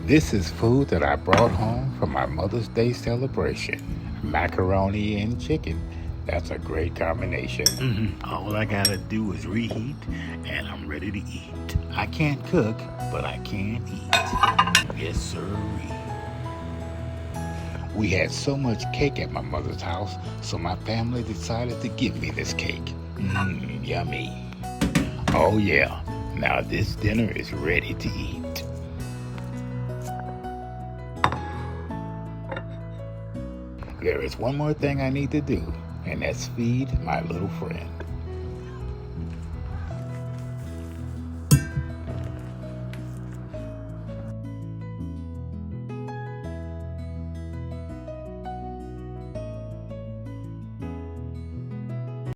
This is food that I brought home for my Mother's Day celebration. Macaroni and chicken. That's a great combination. All I gotta do is reheat, and I'm ready to eat. I can't cook, but I can eat. Yes, sirree. We had so much cake at my mother's house, so my family decided to give me this cake. Yummy. Oh yeah, now this dinner is ready to eat. There is one more thing I need to do, and that's feed my little friend.